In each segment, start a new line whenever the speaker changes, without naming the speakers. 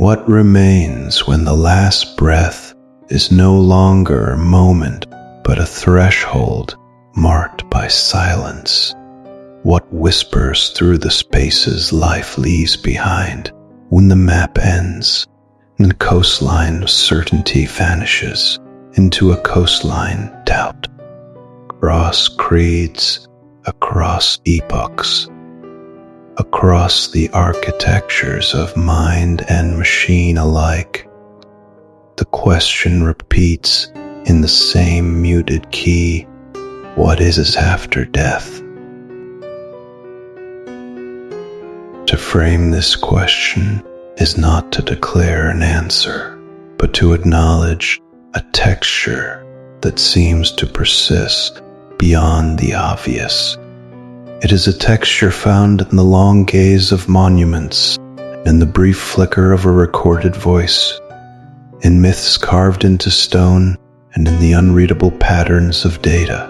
What remains when the last breath is no longer a moment, but a threshold marked by silence? What whispers through the spaces life leaves behind when the map ends and coastline certainty vanishes into a coastline doubt? Across creeds, across epochs, across the architectures of mind and machine alike, the question repeats in the same muted key: what is after death? To frame this question is not to declare an answer, but to acknowledge a texture that seems to persist beyond the obvious. It is a texture found in the long gaze of monuments, in the brief flicker of a recorded voice, in myths carved into stone, and in the unreadable patterns of data.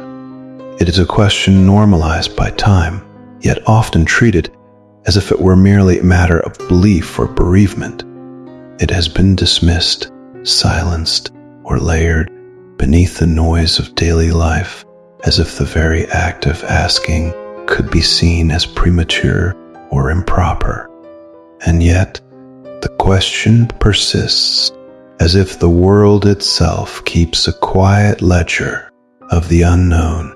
It is a question normalized by time, yet often treated as if it were merely a matter of belief or bereavement. It has been dismissed, silenced, or layered beneath the noise of daily life, as if the very act of asking could be seen as premature or improper. And yet, the question persists, as if the world itself keeps a quiet ledger of the unknown.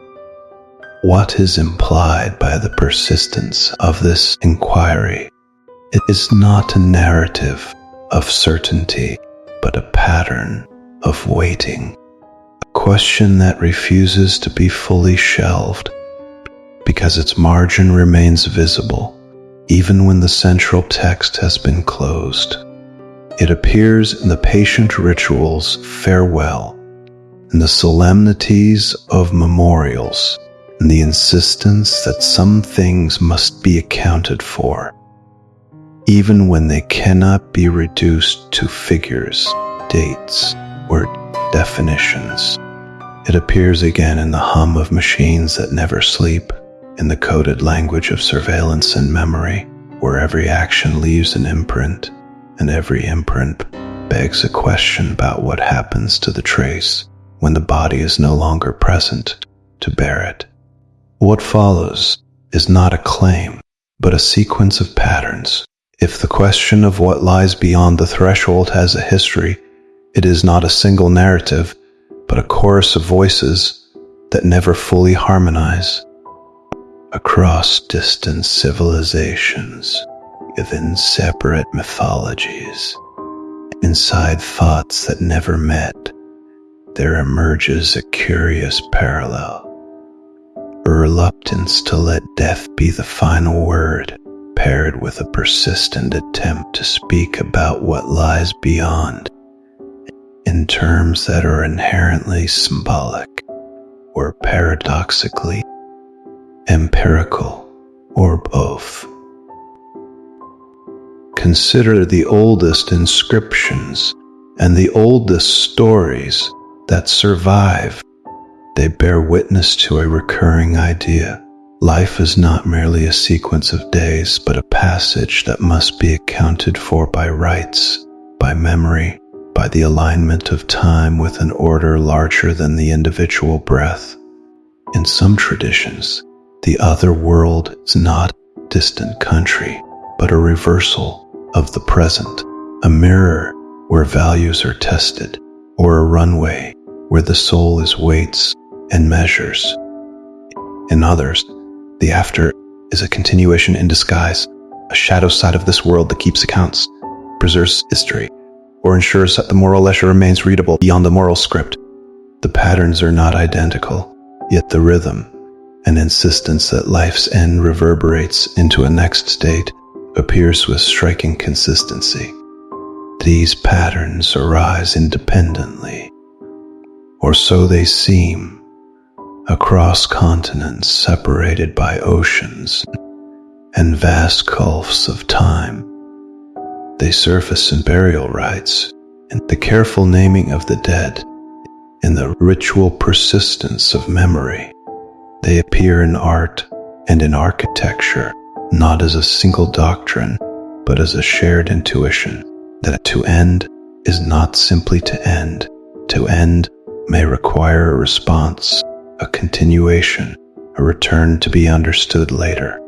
What is implied by the persistence of this inquiry? It is not a narrative of certainty, but a pattern of waiting. A question that refuses to be fully shelved, because its margin remains visible, even when the central text has been closed. It appears in the patient rituals farewell, in the solemnities of memorials, in the insistence that some things must be accounted for, even when they cannot be reduced to figures, dates, or definitions. It appears again in the hum of machines that never sleep, in the coded language of surveillance and memory, where every action leaves an imprint, and every imprint begs a question about what happens to the trace when the body is no longer present to bear it. What follows is not a claim, but a sequence of patterns. If the question of what lies beyond the threshold has a history, it is not a single narrative, but a chorus of voices that never fully harmonize. Across distant civilizations, within separate mythologies, inside thoughts that never met, there emerges a curious parallel. A reluctance to let death be the final word, paired with a persistent attempt to speak about what lies beyond, in terms that are inherently symbolic, or paradoxically empirical, or both. Consider the oldest inscriptions and the oldest stories that survive. They bear witness to a recurring idea. Life is not merely a sequence of days, but a passage that must be accounted for by rites, by memory, by the alignment of time with an order larger than the individual breath. In some traditions, the other world is not a distant country, but a reversal of the present, a mirror where values are tested, or a runway where the soul is weights and measures. In others, the after is a continuation in disguise, a shadow side of this world that keeps accounts, preserves history, or ensures that the moral ledger remains readable beyond the moral script. The patterns are not identical, yet the rhythm, an insistence that life's end reverberates into a next state, appears with striking consistency. These patterns arise independently, or so they seem, across continents separated by oceans and vast gulfs of time. They surface in burial rites, in the careful naming of the dead, in the ritual persistence of memory. They appear in art and in architecture, not as a single doctrine, but as a shared intuition, that to end is not simply to end. To end may require a response, a continuation, a return to be understood later.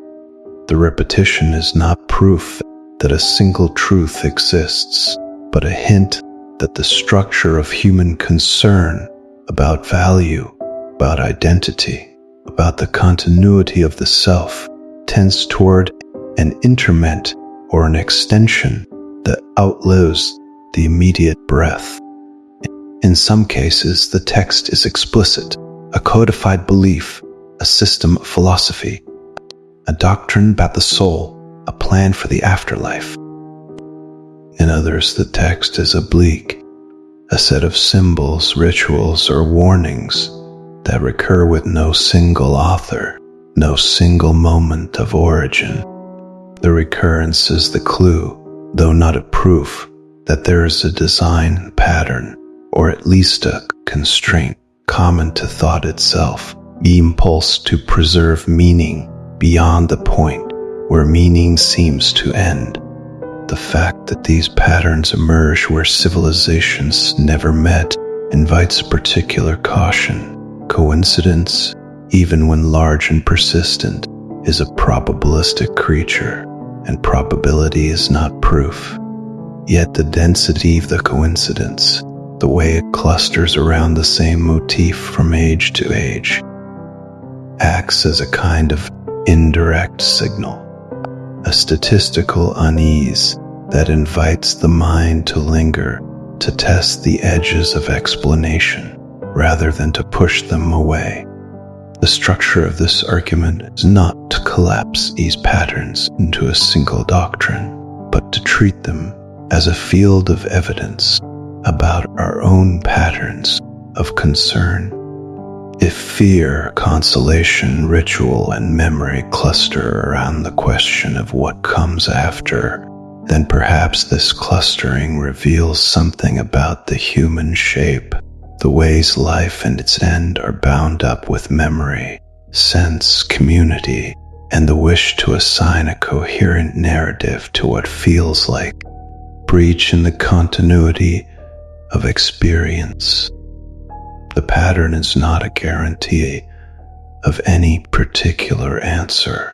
The repetition is not proof that a single truth exists, but a hint that the structure of human concern about value, about identity, about the continuity of the self tends toward an interment or an extension that outlives the immediate breath. In some cases, the text is explicit, a codified belief, a system of philosophy, a doctrine about the soul, a plan for the afterlife. In others, the text is oblique, a set of symbols, rituals, or warnings that recur with no single author, no single moment of origin. The recurrence is the clue, though not a proof, that there is a design pattern, or at least a constraint common to thought itself, the impulse to preserve meaning beyond the point where meaning seems to end. The fact that these patterns emerge where civilizations never met invites particular caution. Coincidence, even when large and persistent, is a probabilistic creature, and probability is not proof. Yet the density of the coincidence, the way it clusters around the same motif from age to age, acts as a kind of indirect signal, a statistical unease that invites the mind to linger, to test the edges of explanation, rather than to push them away. The structure of this argument is not to collapse these patterns into a single doctrine, but to treat them as a field of evidence about our own patterns of concern. If fear, consolation, ritual, and memory cluster around the question of what comes after, then perhaps this clustering reveals something about the human shape, the ways life and its end are bound up with memory, sense, community, and the wish to assign a coherent narrative to what feels like breach in the continuity of experience. The pattern is not a guarantee of any particular answer.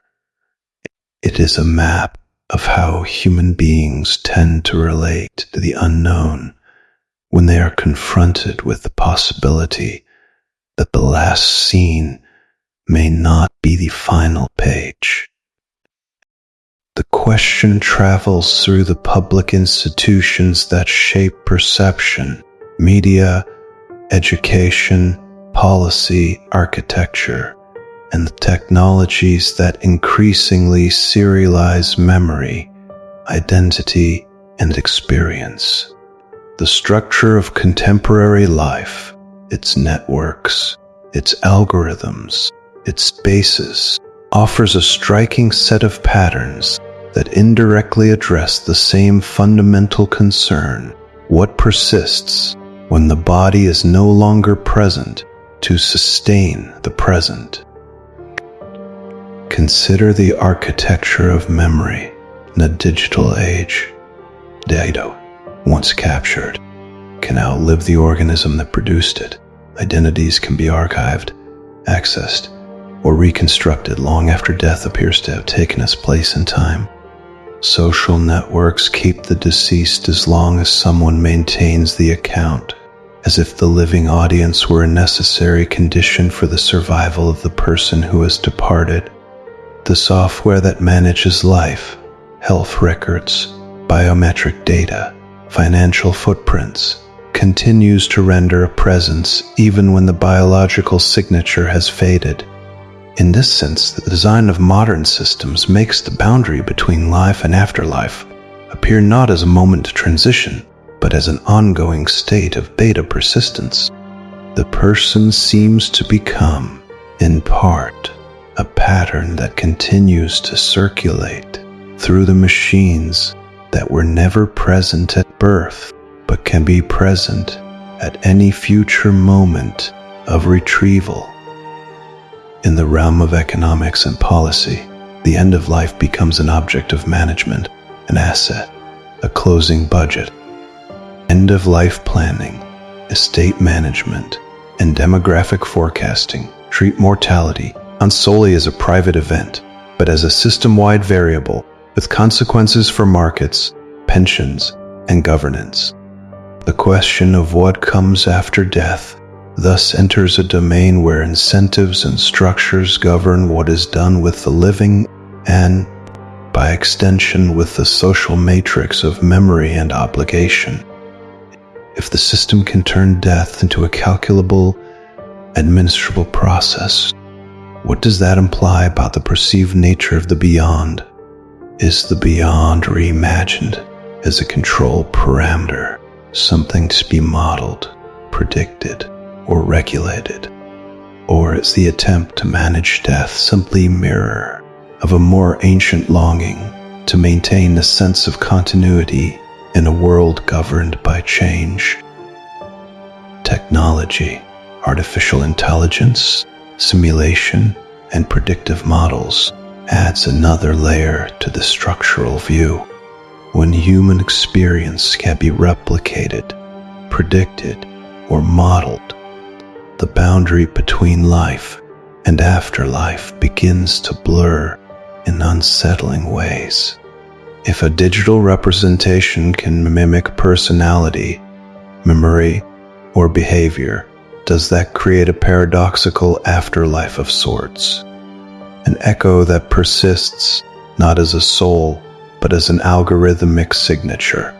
It is a map of how human beings tend to relate to the unknown when they are confronted with the possibility that the last scene may not be the final page. The question travels through the public institutions that shape perception, media, education, policy, architecture, and the technologies that increasingly serialize memory, identity, and experience. The structure of contemporary life, its networks, its algorithms, its spaces, offers a striking set of patterns that indirectly address the same fundamental concern: what persists when the body is no longer present to sustain the present. Consider the architecture of memory in a digital age. Data, once captured, can outlive the organism that produced it. Identities can be archived, accessed, or reconstructed long after death appears to have taken its place in time. Social networks keep the deceased as long as someone maintains the account, as if the living audience were a necessary condition for the survival of the person who has departed. The software that manages life, health records, biometric data, financial footprints, continues to render a presence even when the biological signature has faded. In this sense, the design of modern systems makes the boundary between life and afterlife appear not as a moment to transition, but as an ongoing state of beta persistence. The person seems to become, in part, a pattern that continues to circulate through the machines that were never present at birth, but can be present at any future moment of retrieval. In the realm of economics and policy, the end of life becomes an object of management, an asset, a closing budget, end-of-life planning, estate management, and demographic forecasting treat mortality not solely as a private event, but as a system-wide variable with consequences for markets, pensions, and governance. The question of what comes after death thus enters a domain where incentives and structures govern what is done with the living and, by extension, with the social matrix of memory and obligation. If the system can turn death into a calculable, administrable process, what does that imply about the perceived nature of the beyond? Is the beyond reimagined as a control parameter, something to be modeled, predicted, or regulated? Or is the attempt to manage death simply a mirror of a more ancient longing to maintain a sense of continuity in a world governed by change? Technology, artificial intelligence, simulation, and predictive models adds another layer to the structural view. When human experience can be replicated, predicted, or modeled, the boundary between life and afterlife begins to blur in unsettling ways. If a digital representation can mimic personality, memory, or behavior, does that create a paradoxical afterlife of sorts? An echo that persists not as a soul, but as an algorithmic signature.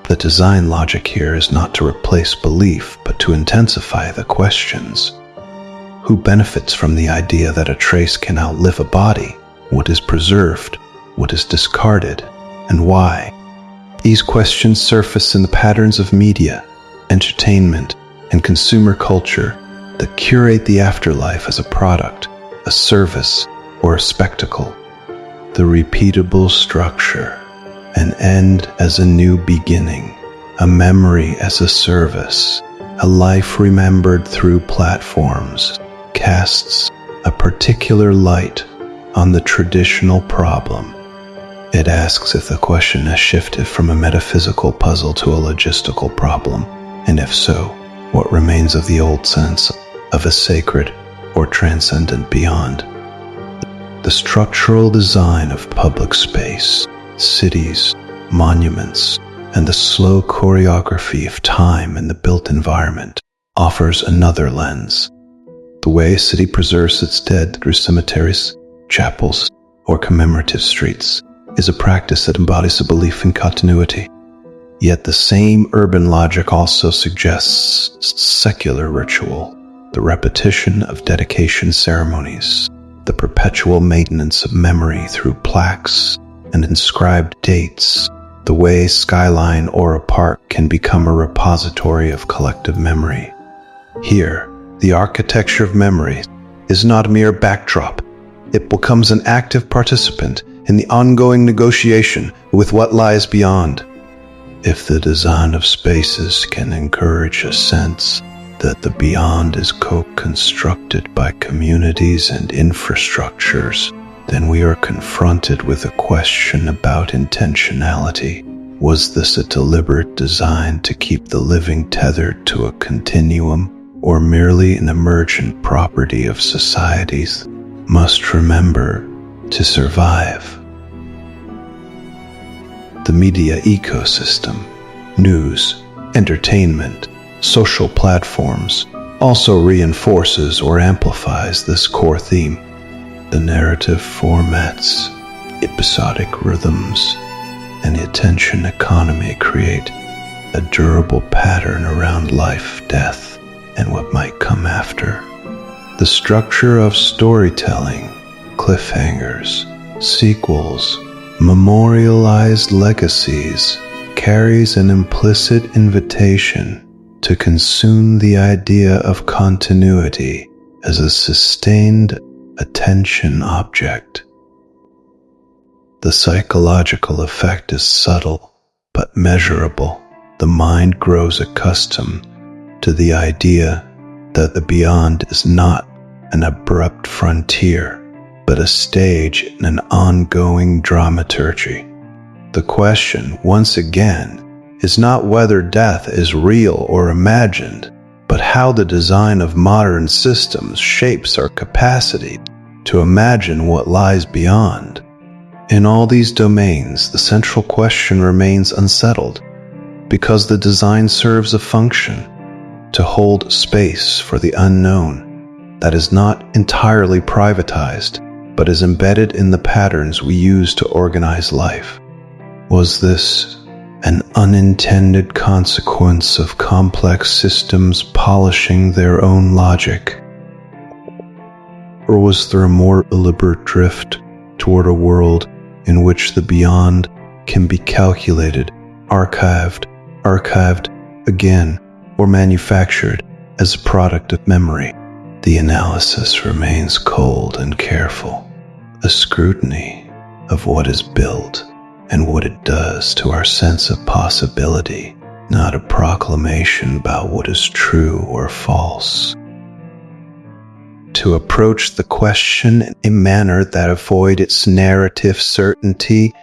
The design logic here is not to replace belief, but to intensify the questions. Who benefits from the idea that a trace can outlive a body? What is preserved? What is discarded? And why? These questions surface in the patterns of media, entertainment, and consumer culture that curate the afterlife as a product, a service, or a spectacle. The repeatable structure, an end as a new beginning, a memory as a service, a life remembered through platforms, casts a particular light on the traditional problem. It asks if the question has shifted from a metaphysical puzzle to a logistical problem, and if so, what remains of the old sense of a sacred or transcendent beyond. The structural design of public space, cities, monuments, and the slow choreography of time in the built environment offers another lens. The way a city preserves its dead through cemeteries, chapels, or commemorative streets is a practice that embodies a belief in continuity. Yet the same urban logic also suggests secular ritual, the repetition of dedication ceremonies, the perpetual maintenance of memory through plaques and inscribed dates, the way skyline or a park can become a repository of collective memory. Here, the architecture of memory is not a mere backdrop. It becomes an active participant in the ongoing negotiation with what lies beyond. If the design of spaces can encourage a sense that the beyond is co-constructed by communities and infrastructures, then we are confronted with a question about intentionality. Was this a deliberate design to keep the living tethered to a continuum, or merely an emergent property of societies must remember to survive? The media ecosystem, news, entertainment, social platforms also reinforces or amplifies this core theme. The narrative formats, episodic rhythms, and the attention economy create a durable pattern around life, death, and what might come after. The structure of storytelling, cliffhangers, sequels, memorialized legacies carries an implicit invitation to consume the idea of continuity as a sustained attention object. The psychological effect is subtle but measurable. The mind grows accustomed to the idea that the beyond is not an abrupt frontier, but a stage in an ongoing dramaturgy. The question, once again, is not whether death is real or imagined, but how the design of modern systems shapes our capacity to imagine what lies beyond. In all these domains, the central question remains unsettled, because the design serves a function to hold space for the unknown that is not entirely privatized, but is embedded in the patterns we use to organize life. Was this an unintended consequence of complex systems polishing their own logic? Or was there a more deliberate drift toward a world in which the beyond can be calculated, archived again, or manufactured as a product of memory? The analysis remains cold and careful, a scrutiny of what is built and what it does to our sense of possibility, not a proclamation about what is true or false. To approach the question in a manner that avoids its narrative certainty,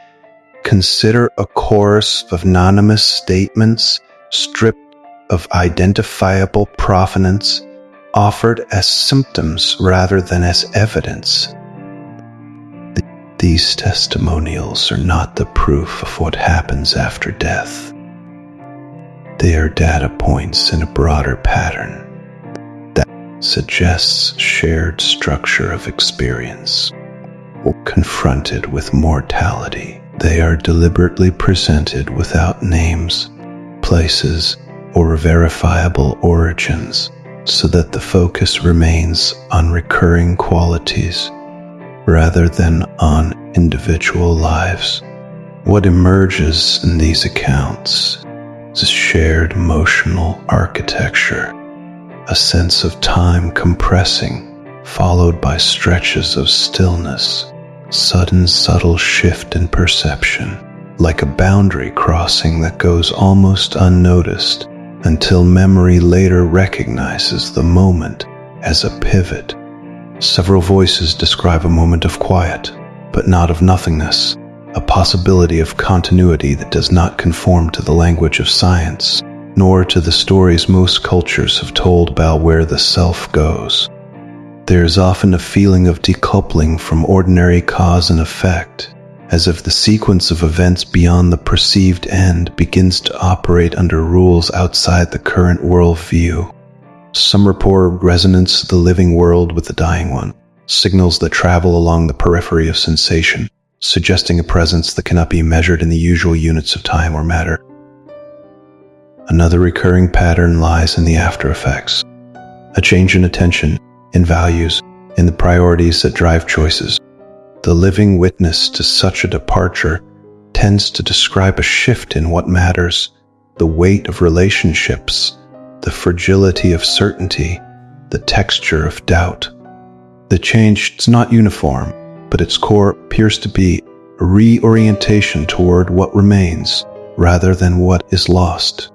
consider a chorus of anonymous statements stripped of identifiable provenance, offered as symptoms rather than as evidence. These testimonials are not the proof of what happens after death. They are data points in a broader pattern that suggests shared structure of experience. Confronted with mortality, they are deliberately presented without names, places, or verifiable origins, so that the focus remains on recurring qualities rather than on individual lives. What emerges in these accounts is a shared emotional architecture, a sense of time compressing, followed by stretches of stillness, sudden subtle shift in perception, like a boundary crossing that goes almost unnoticed until memory later recognizes the moment as a pivot. Several voices describe a moment of quiet, but not of nothingness, a possibility of continuity that does not conform to the language of science, nor to the stories most cultures have told about where the self goes. There is often a feeling of decoupling from ordinary cause and effect, as if the sequence of events beyond the perceived end begins to operate under rules outside the current worldview. Some report resonance of the living world with the dying one, signals that travel along the periphery of sensation, suggesting a presence that cannot be measured in the usual units of time or matter. Another recurring pattern lies in the after effects, a change in attention, in values, in the priorities that drive choices. The living witness to such a departure tends to describe a shift in what matters, the weight of relationships, the fragility of certainty, the texture of doubt. The change is not uniform, but its core appears to be a reorientation toward what remains rather than what is lost.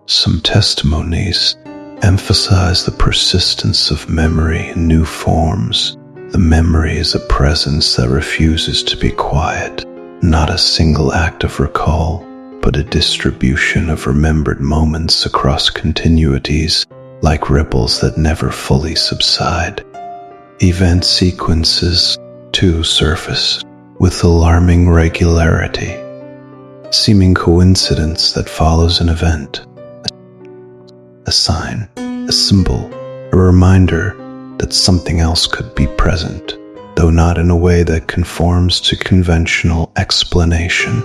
Some testimonies emphasize the persistence of memory in new forms. The memory is a presence that refuses to be quiet, not a single act of recall, but a distribution of remembered moments across continuities, like ripples that never fully subside. Event sequences, too, surface with alarming regularity, seeming coincidence that follows an event, a sign, a symbol, a reminder that something else could be present, though not in a way that conforms to conventional explanation.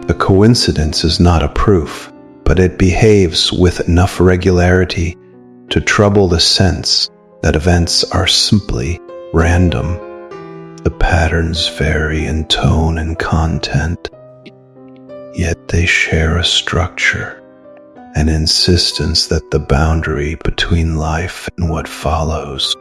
A coincidence is not a proof, but it behaves with enough regularity to trouble the sense that events are simply random. The patterns vary in tone and content, yet they share a structure, an insistence that the boundary between life and what follows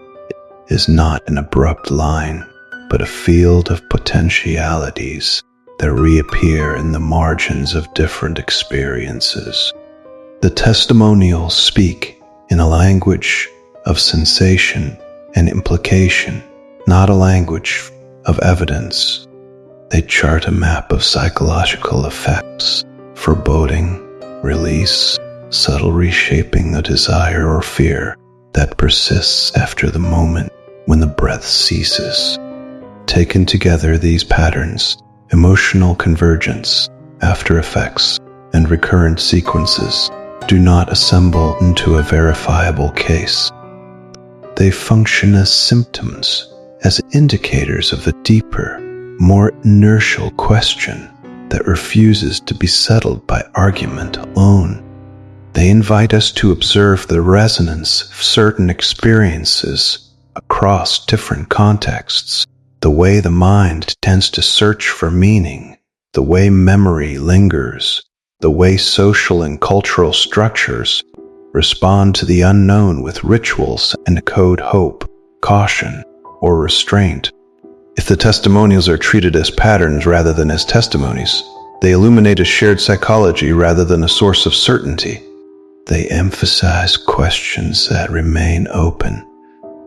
is not an abrupt line, but a field of potentialities that reappear in the margins of different experiences. The testimonials speak in a language of sensation and implication, not a language of evidence. They chart a map of psychological effects: foreboding, release, subtle reshaping of desire or fear that persists after the moment when the breath ceases. Taken together, these patterns, emotional convergence, after effects, and recurrent sequences, do not assemble into a verifiable case. They function as symptoms, as indicators of a deeper, more inertial question that refuses to be settled by argument alone. They invite us to observe the resonance of certain experiences across different contexts, the way the mind tends to search for meaning, the way memory lingers, the way social and cultural structures respond to the unknown with rituals and code hope, caution, or restraint. If the testimonials are treated as patterns rather than as testimonies, they illuminate a shared psychology rather than a source of certainty. They emphasize questions that remain open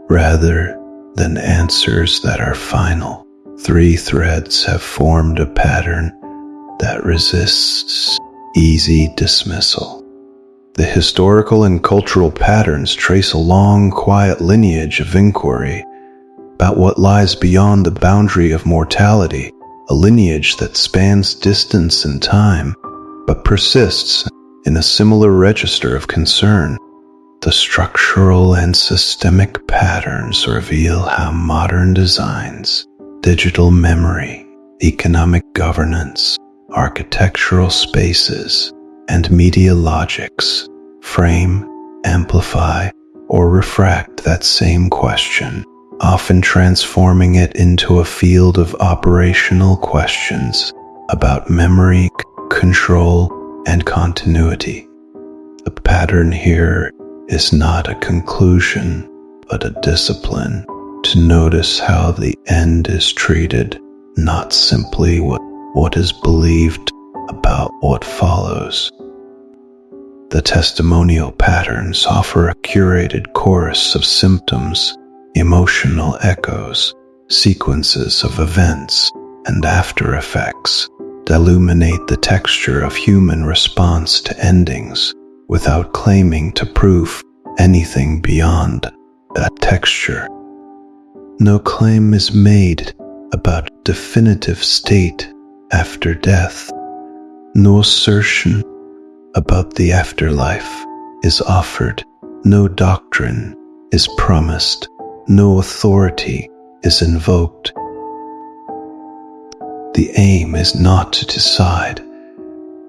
rather than answers that are final. 3 threads have formed a pattern that resists easy dismissal. The historical and cultural patterns trace a long, quiet lineage of inquiry about what lies beyond the boundary of mortality, a lineage that spans distance and time, but persists in a similar register of concern. The structural and systemic patterns reveal how modern designs, digital memory, economic governance, architectural spaces, and media logics frame, amplify, or refract that same question, often transforming it into a field of operational questions about memory, control, and continuity. The pattern here is not a conclusion, but a discipline to notice how the end is treated, not simply what is believed about what follows. The testimonial patterns offer a curated chorus of symptoms, emotional echoes, sequences of events, and after effects that illuminate the texture of human response to endings without claiming to prove anything beyond that texture. No claim is made about a definitive state after death. No assertion about the afterlife is offered. No doctrine is promised. No authority is invoked. The aim is not to decide,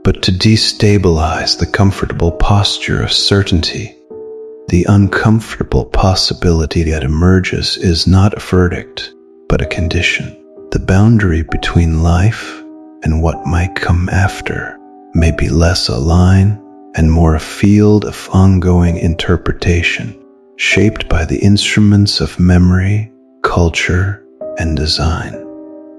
but to destabilize the comfortable posture of certainty. The uncomfortable possibility that emerges is not a verdict, but a condition. The boundary between life and what might come after may be less a line and more a field of ongoing interpretation, shaped by the instruments of memory, culture, and design.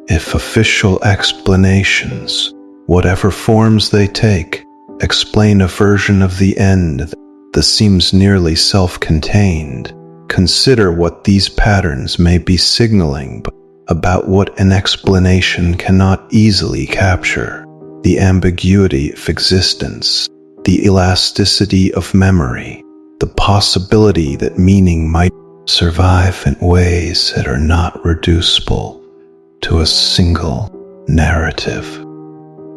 If official explanations, whatever forms they take, explain a version of the end that seems nearly self-contained, consider what these patterns may be signaling about what an explanation cannot easily capture: the ambiguity of existence, the elasticity of memory, the possibility that meaning might survive in ways that are not reducible to a single narrative.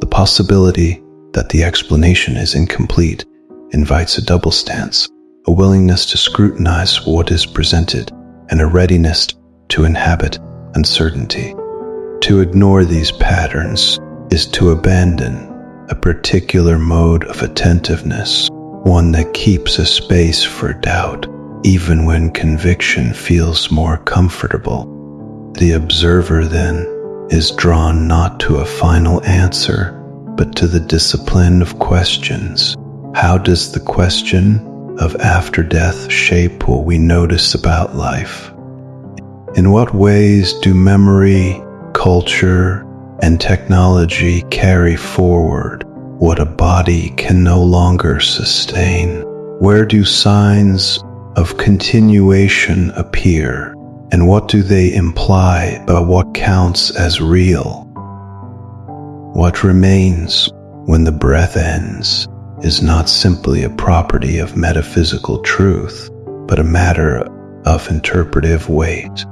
The possibility that the explanation is incomplete invites a double stance, a willingness to scrutinize what is presented, and a readiness to inhabit uncertainty. To ignore these patterns is to abandon a particular mode of attentiveness, one that keeps a space for doubt, even when conviction feels more comfortable. The observer, then, is drawn not to a final answer, but to the discipline of questions. How does the question of after death shape what we notice about life? In what ways do memory, culture, and technology carry forward what a body can no longer sustain? Where do signs of continuation appear, and what do they imply about what counts as real? What remains when the breath ends is not simply a property of metaphysical truth, but a matter of interpretive weight.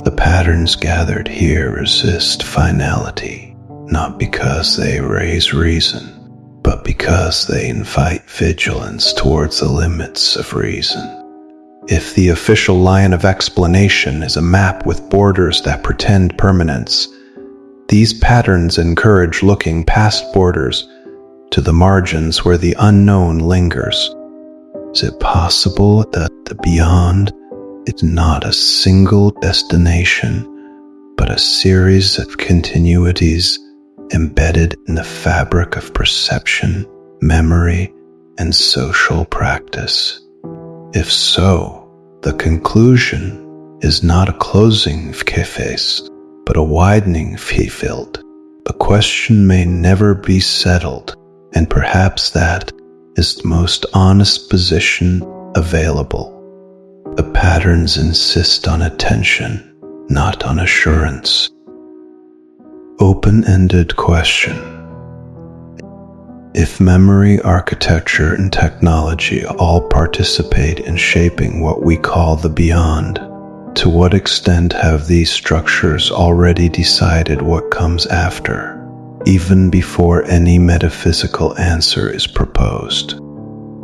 The patterns gathered here resist finality, not because they raise reason, but because they invite vigilance towards the limits of reason. If the official line of explanation is a map with borders that pretend permanence, these patterns encourage looking past borders to the margins where the unknown lingers. Is it possible that the beyond is not a single destination, but a series of continuities embedded in the fabric of perception, memory, and social practice? If so, the conclusion is not a closing face, but a widening field. The question may never be settled, and perhaps that is the most honest position available. The patterns insist on attention, not on assurance. Open-ended question. If memory, architecture, and technology all participate in shaping what we call the beyond, to what extent have these structures already decided what comes after, even before any metaphysical answer is proposed?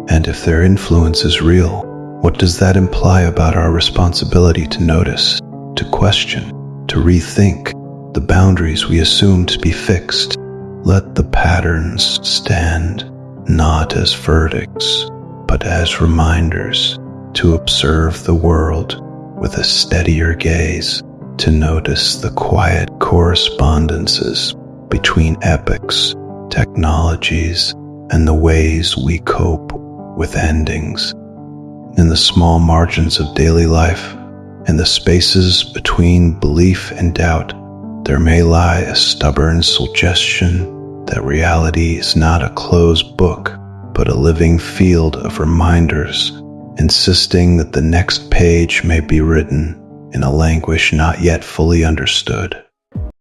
And if their influence is real, what does that imply about our responsibility to notice, to question, to rethink the boundaries we assume to be fixed? Let the patterns stand, not as verdicts, but as reminders to observe the world with a steadier gaze, to notice the quiet correspondences between epochs, technologies, and the ways we cope with endings. In the small margins of daily life, in the spaces between belief and doubt, there may lie a stubborn suggestion that reality is not a closed book, but a living field of reminders, insisting that the next page may be written in a language not yet fully understood.